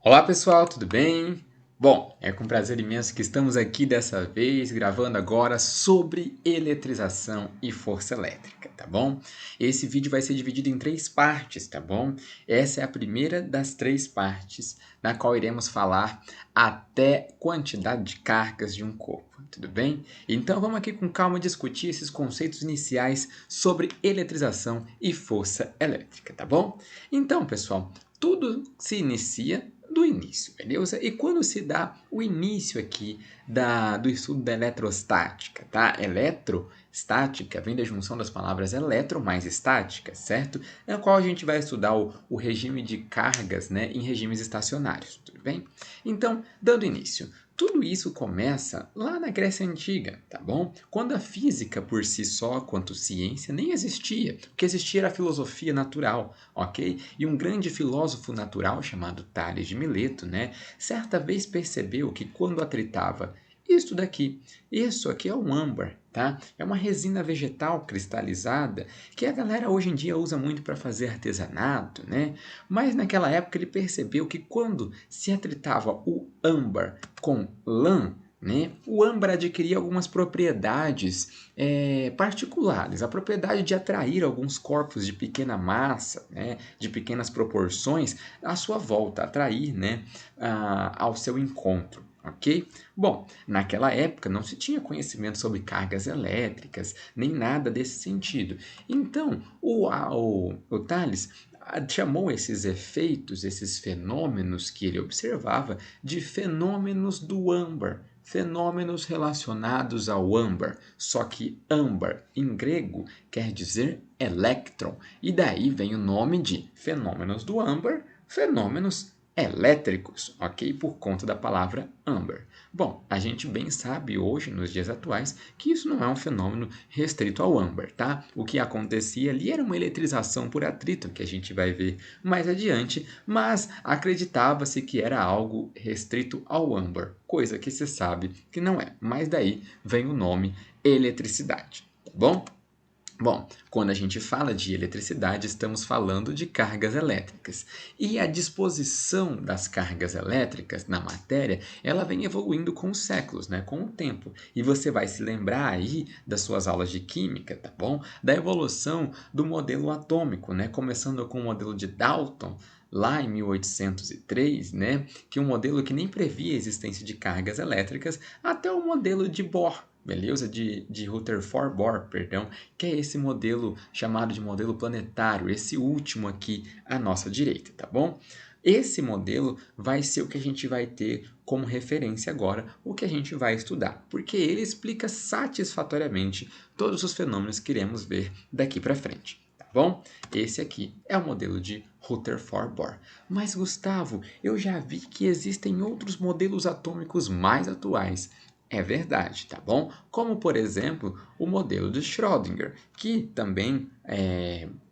Olá pessoal, tudo bem? Bom, é com prazer imenso que estamos aqui dessa vez gravando agora sobre eletrização e força elétrica, tá bom? Esse vídeo vai ser dividido em três partes, tá bom? Essa é a primeira das três partes, na qual iremos falar até quantidade de cargas de um corpo, tudo bem? Então vamos aqui com calma discutir esses conceitos iniciais sobre eletrização e força elétrica, tá bom? Então, pessoal, tudo se inicia do início, beleza? E quando se dá o início aqui do estudo da eletrostática, tá? Eletrostática vem da junção das palavras eletro mais estática, certo? Na qual a gente vai estudar o regime de cargas, né, em regimes estacionários, tudo bem? Então, dando início, tudo isso começa lá na Grécia Antiga, tá bom? Quando a física por si só, quanto ciência, nem existia. O que existia era a filosofia natural, ok? E um grande filósofo natural chamado Tales de Mileto, né, certa vez percebeu que quando atritava isso aqui é um âmbar, tá? É uma resina vegetal cristalizada que a galera hoje em dia usa muito para fazer artesanato, né? Mas naquela época ele percebeu que quando se atritava o âmbar com lã, né, o âmbar adquiria algumas propriedades particulares, a propriedade de atrair alguns corpos de pequena massa, né, de pequenas proporções, à sua volta, atrair, né, ao seu encontro. Ok? Bom, naquela época não se tinha conhecimento sobre cargas elétricas, nem nada desse sentido. Então, o Thales chamou esses efeitos, esses fenômenos que ele observava, de fenômenos do âmbar, fenômenos relacionados ao âmbar, só que âmbar em grego quer dizer elétron, e daí vem o nome de fenômenos do âmbar, fenômenos elétricos, ok? Por conta da palavra âmbar. Bom, a gente bem sabe hoje, nos dias atuais, que isso não é um fenômeno restrito ao âmbar, tá? O que acontecia ali era uma eletrização por atrito, que a gente vai ver mais adiante, mas acreditava-se que era algo restrito ao âmbar, coisa que se sabe que não é. Mas daí vem o nome eletricidade, tá bom? Bom, quando a gente fala de eletricidade, estamos falando de cargas elétricas. E a disposição das cargas elétricas na matéria, ela vem evoluindo com os séculos, né? Com o tempo. E você vai se lembrar aí das suas aulas de química, tá bom? Da evolução do modelo atômico, né? Começando com o modelo de Dalton, lá em 1803, né? Que é um modelo que nem previa a existência de cargas elétricas, até o modelo de Bohr, beleza? De Rutherford Bohr, perdão, que é esse modelo chamado de modelo planetário, esse último aqui à nossa direita, tá bom? Esse modelo vai ser o que a gente vai ter como referência agora, o que a gente vai estudar, porque ele explica satisfatoriamente todos os fenômenos que iremos ver daqui para frente, tá bom? Esse aqui é o modelo de Rutherford Bohr. Mas Gustavo, eu já vi que existem outros modelos atômicos mais atuais. É verdade, tá bom? Como, por exemplo, o modelo de Schrödinger, que também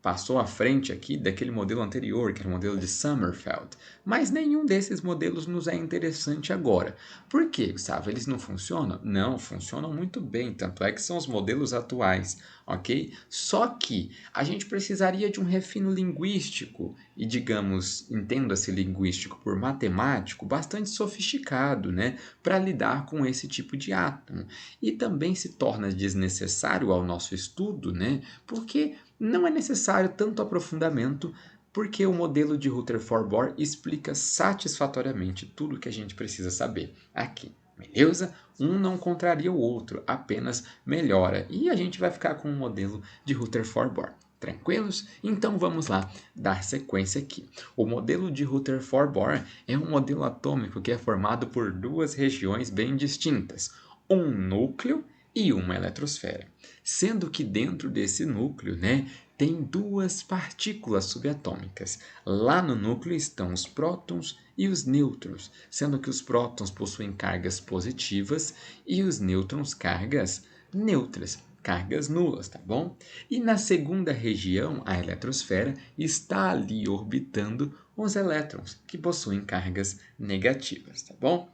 passou à frente aqui daquele modelo anterior, que era o modelo de Sommerfeld. Mas nenhum desses modelos nos é interessante agora. Por quê, Gustavo? Eles não funcionam? Não, funcionam muito bem, tanto é que são os modelos atuais, ok? Só que a gente precisaria de um refino linguístico e, digamos, entenda-se linguístico por matemático, bastante sofisticado, né, para lidar com esse tipo de átomo. E também se torna desnecessário ao nosso estudo, né, porque não é necessário tanto aprofundamento, porque o modelo de Rutherford Bohr explica satisfatoriamente tudo o que a gente precisa saber aqui. Beleza? Um não contraria o outro, apenas melhora. E a gente vai ficar com o modelo de Rutherford Bohr. Tranquilos? Então vamos lá dar sequência aqui. O modelo de Rutherford Bohr é um modelo atômico que é formado por duas regiões bem distintas, um núcleo e uma eletrosfera. Sendo que dentro desse núcleo, né, tem duas partículas subatômicas. Lá no núcleo estão os prótons e os nêutrons, sendo que os prótons possuem cargas positivas e os nêutrons cargas neutras, cargas nulas, tá bom? E na segunda região, a eletrosfera, está ali orbitando os elétrons, que possuem cargas negativas, tá bom?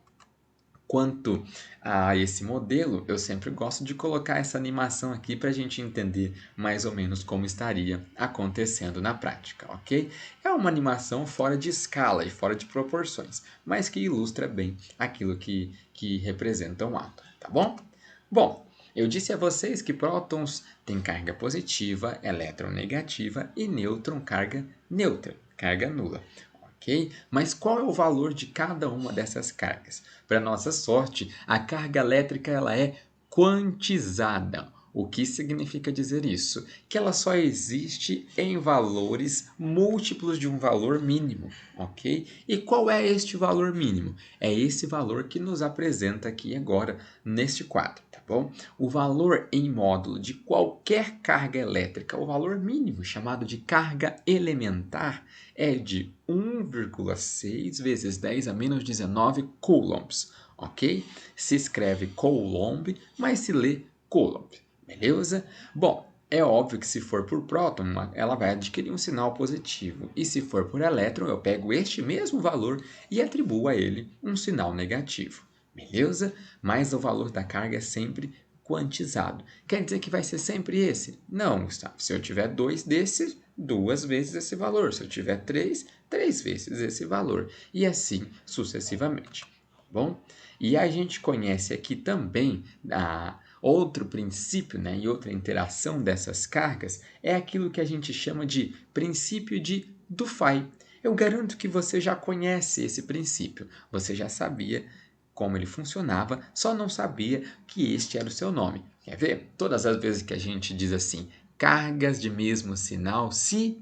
Quanto a esse modelo, eu sempre gosto de colocar essa animação aqui para a gente entender mais ou menos como estaria acontecendo na prática, ok? É uma animação fora de escala e fora de proporções, mas que ilustra bem aquilo que representa um átomo, tá bom? Bom, eu disse a vocês que prótons têm carga positiva, elétron negativa e nêutron carga neutra, carga nula. Ok? Mas qual é o valor de cada uma dessas cargas? Para nossa sorte, a carga elétrica ela é quantizada. O que significa dizer isso? Que ela só existe em valores múltiplos de um valor mínimo, ok? E qual é este valor mínimo? É esse valor que nos apresenta aqui agora neste quadro, tá bom? O valor em módulo de qualquer carga elétrica, o valor mínimo, chamado de carga elementar, é de 1,6 vezes 10 a menos 19 coulombs, ok? Se escreve coulomb, mas se lê coulomb, beleza? Bom, é óbvio que se for por próton, ela vai adquirir um sinal positivo. E se for por elétron, eu pego este mesmo valor e atribuo a ele um sinal negativo. Beleza? Mas o valor da carga é sempre quantizado. Quer dizer que vai ser sempre esse? Não, Gustavo. Se eu tiver 2 desses, 2 vezes esse valor. Se eu tiver 3, 3 vezes esse valor. E assim sucessivamente. Bom? E a gente conhece aqui também outro princípio, né, e outra interação dessas cargas é aquilo que a gente chama de princípio de Dufay. Eu garanto que você já conhece esse princípio. Você já sabia como ele funcionava, só não sabia que este era o seu nome. Quer ver? Todas as vezes que a gente diz assim, cargas de mesmo sinal se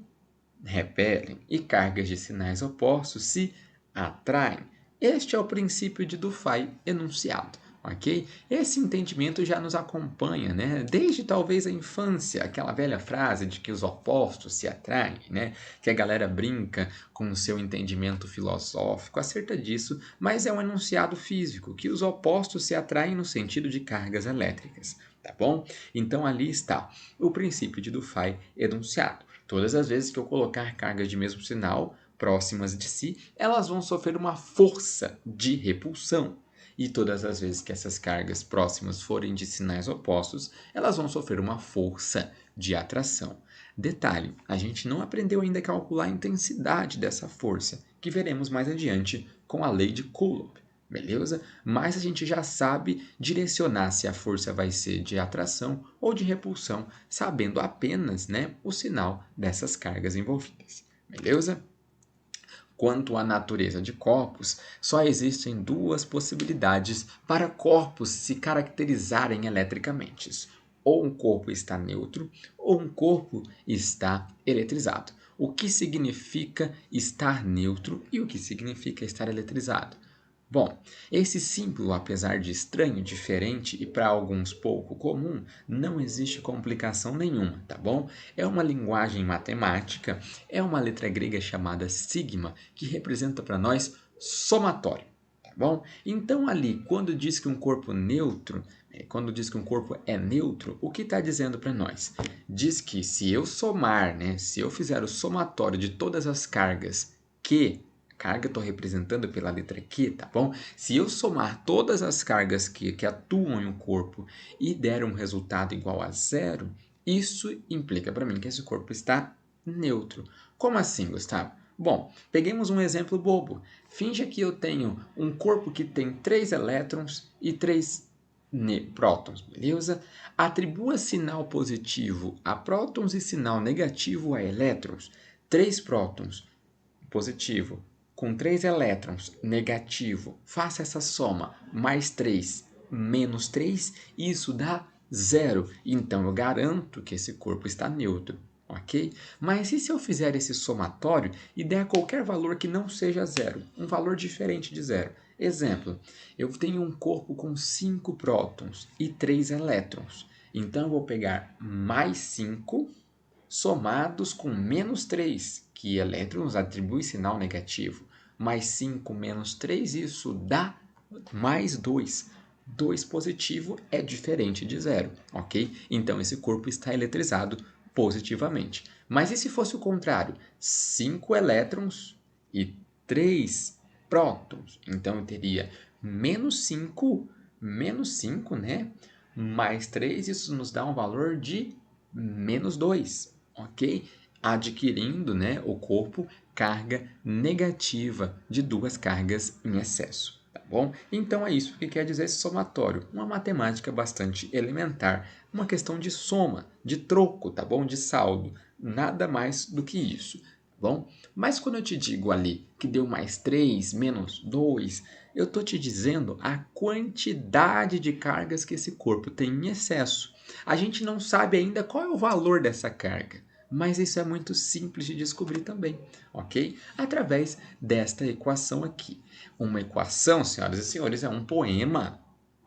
repelem e cargas de sinais opostos se atraem. Este é o princípio de Dufay enunciado, ok? Esse entendimento já nos acompanha, né? Desde talvez a infância, aquela velha frase de que os opostos se atraem, né? Que a galera brinca com o seu entendimento filosófico acerca disso, mas é um enunciado físico, que os opostos se atraem no sentido de cargas elétricas, tá bom? Então ali está o princípio de Dufay enunciado. Todas as vezes que eu colocar cargas de mesmo sinal próximas de si, elas vão sofrer uma força de repulsão. E todas as vezes que essas cargas próximas forem de sinais opostos, elas vão sofrer uma força de atração. Detalhe, a gente não aprendeu ainda a calcular a intensidade dessa força, que veremos mais adiante com a lei de Coulomb. Beleza? Mas a gente já sabe direcionar se a força vai ser de atração ou de repulsão, sabendo apenas, né, o sinal dessas cargas envolvidas. Beleza? Quanto à natureza de corpos, só existem duas possibilidades para corpos se caracterizarem eletricamente. Ou um corpo está neutro, ou um corpo está eletrizado. O que significa estar neutro e o que significa estar eletrizado? Bom, esse símbolo, apesar de estranho, diferente e para alguns pouco comum, não existe complicação nenhuma, tá bom? É uma linguagem matemática, é uma letra grega chamada sigma, que representa para nós somatório, tá bom? Então ali, quando diz que um corpo neutro, quando diz que um corpo é neutro, o que está dizendo para nós? Diz que se eu somar, né, se eu fizer o somatório de todas as cargas que carga estou representando pela letra Q, tá bom? Se eu somar todas as cargas que atuam em um corpo e der um resultado igual a zero, isso implica para mim que esse corpo está neutro. Como assim, Gustavo? Bom, peguemos um exemplo bobo. Finja que eu tenho um corpo que tem 3 elétrons e 3 prótons, beleza? Atribua sinal positivo a prótons e sinal negativo a elétrons. 3 prótons, positivo, com 3 elétrons, negativo, faça essa soma, mais 3, menos 3, isso dá 0. Então, eu garanto que esse corpo está neutro, ok? Mas e se eu fizer esse somatório e der qualquer valor que não seja 0, um valor diferente de 0? Exemplo, eu tenho um corpo com 5 prótons e 3 elétrons. Então, eu vou pegar mais 5 somados com menos 3, que elétrons atribui sinal negativo, mais 5 menos 3, isso dá mais 2. 2 positivo é diferente de 0, ok? Então esse corpo está eletrizado positivamente. Mas e se fosse o contrário? 5 elétrons e 3 prótons. Então eu teria menos 5, né? Mais 3, isso nos dá um valor de menos 2, ok? Adquirindo, né, o corpo carga negativa de duas cargas em excesso, tá bom? Então é isso que quer dizer esse somatório, uma matemática bastante elementar, uma questão de soma, de troco, tá bom? De saldo, nada mais do que isso, tá bom? Mas quando eu te digo ali que deu mais 3, menos 2, eu estou te dizendo a quantidade de cargas que esse corpo tem em excesso. A gente não sabe ainda qual é o valor dessa carga, mas isso é muito simples de descobrir também, ok? Através desta equação aqui. Uma equação, senhoras e senhores, é um poema.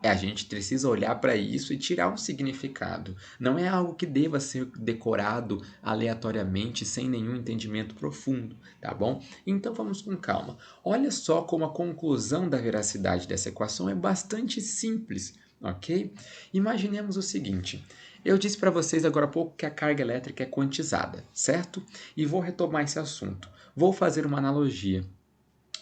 A gente precisa olhar para isso e tirar um significado. Não é algo que deva ser decorado aleatoriamente, sem nenhum entendimento profundo, tá bom? Então vamos com calma. Olha só como a conclusão da veracidade dessa equação é bastante simples, ok? Imaginemos o seguinte: eu disse para vocês agora há pouco que a carga elétrica é quantizada, certo? E vou retomar esse assunto. Vou fazer uma analogia.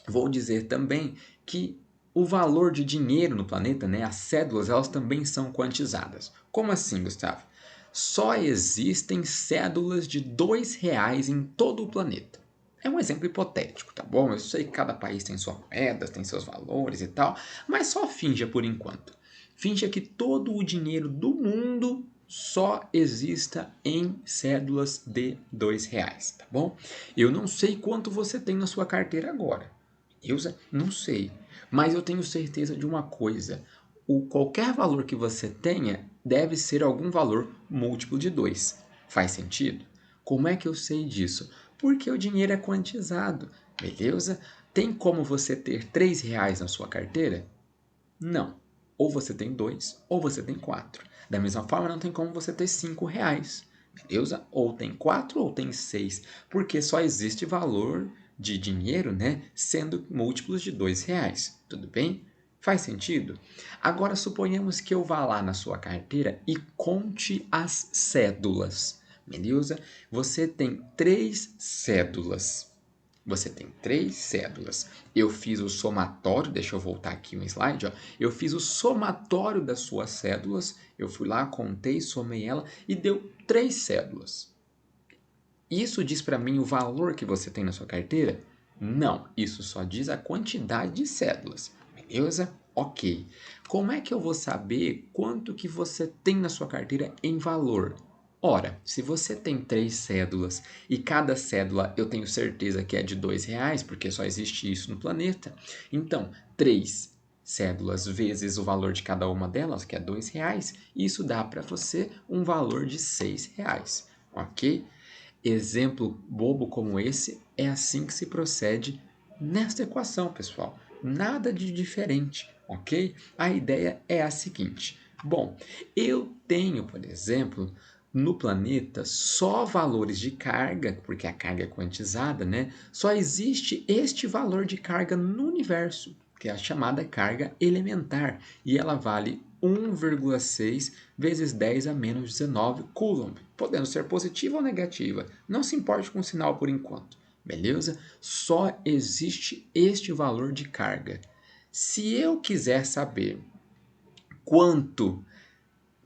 Vou dizer também que o valor de dinheiro no planeta, né, as cédulas, elas também são quantizadas. Como assim, Gustavo? Só existem cédulas de R$ 2 em todo o planeta. É um exemplo hipotético, tá bom? Eu sei que cada país tem suas moedas, tem seus valores e tal, mas só finja por enquanto. Finja que todo o dinheiro do mundo só exista em cédulas de R$ 2, tá bom? Eu não sei quanto você tem na sua carteira agora. Ilza, não sei. Mas eu tenho certeza de uma coisa. Qualquer valor que você tenha deve ser algum valor múltiplo de 2. Faz sentido? Como é que eu sei disso? Porque o dinheiro é quantizado, beleza? Tem como você ter R$ 3 na sua carteira? Não. Ou você tem 2, ou você tem 4. Da mesma forma, não tem como você ter R$ 5. Beleza? Ou tem 4 ou tem 6. Porque só existe valor de dinheiro, né, sendo múltiplos de R$ 2. Tudo bem? Faz sentido? Agora suponhamos que eu vá lá na sua carteira e conte as cédulas. Beleza? Você tem 3 cédulas. Você tem 3 cédulas. Eu fiz o somatório, deixa eu voltar aqui um slide, ó. Eu fiz o somatório das suas cédulas, eu fui lá, contei, somei ela e deu 3 cédulas. Isso diz para mim o valor que você tem na sua carteira? Não, isso só diz a quantidade de cédulas. Beleza? Ok. Como é que eu vou saber quanto que você tem na sua carteira em valor? Ora, se você tem 3 cédulas e cada cédula eu tenho certeza que é de R$ 2, porque só existe isso no planeta, então 3 cédulas vezes o valor de cada uma delas, que é R$ 2, isso dá para você um valor de R$ 6, ok? Exemplo bobo como esse é assim que se procede nesta equação, pessoal. Nada de diferente, ok? A ideia é a seguinte: bom, eu tenho, por exemplo, no planeta só valores de carga, porque a carga é quantizada, né? Só existe este valor de carga no universo, que é a chamada carga elementar, e ela vale 1,6 vezes 10 a menos 19 Coulomb, podendo ser positiva ou negativa. Não se importe com o sinal por enquanto, beleza? Só existe este valor de carga. Se eu quiser saber quanto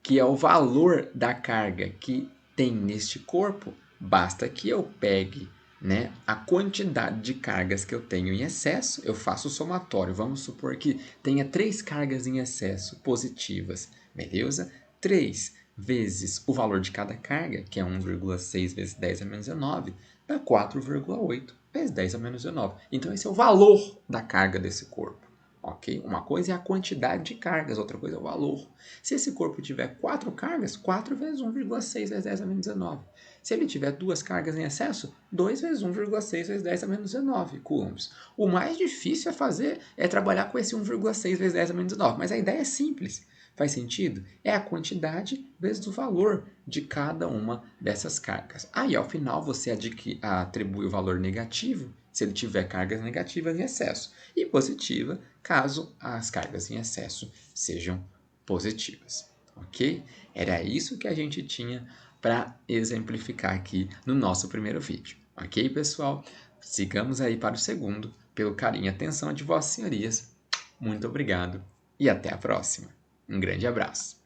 que é o valor da carga que tem neste corpo, basta que eu pegue, né, a quantidade de cargas que eu tenho em excesso, eu faço o somatório. Vamos supor que tenha 3 cargas em excesso positivas, beleza? 3 vezes o valor de cada carga, que é 1,6 vezes 10 a menos 19, dá 4,8 vezes 10 a menos 19. Então esse é o valor da carga desse corpo. Ok? Uma coisa é a quantidade de cargas, outra coisa é o valor. Se esse corpo tiver 4 cargas, 4 vezes 1,6 vezes 10 a menos 19. Se ele tiver 2 cargas em excesso, 2 vezes 1,6 vezes 10 a menos 19 coulombs. O mais difícil é trabalhar com esse 1,6 vezes 10 a menos 19, mas a ideia é simples. Faz sentido? É a quantidade vezes o valor de cada uma dessas cargas. Aí, ao final, você atribui o valor negativo se ele tiver cargas negativas em excesso e positiva caso as cargas em excesso sejam positivas, ok? Era isso que a gente tinha para exemplificar aqui no nosso primeiro vídeo, ok, pessoal? Sigamos aí para o segundo, pelo carinho e atenção de vossas senhorias. Muito obrigado e até a próxima. Um grande abraço.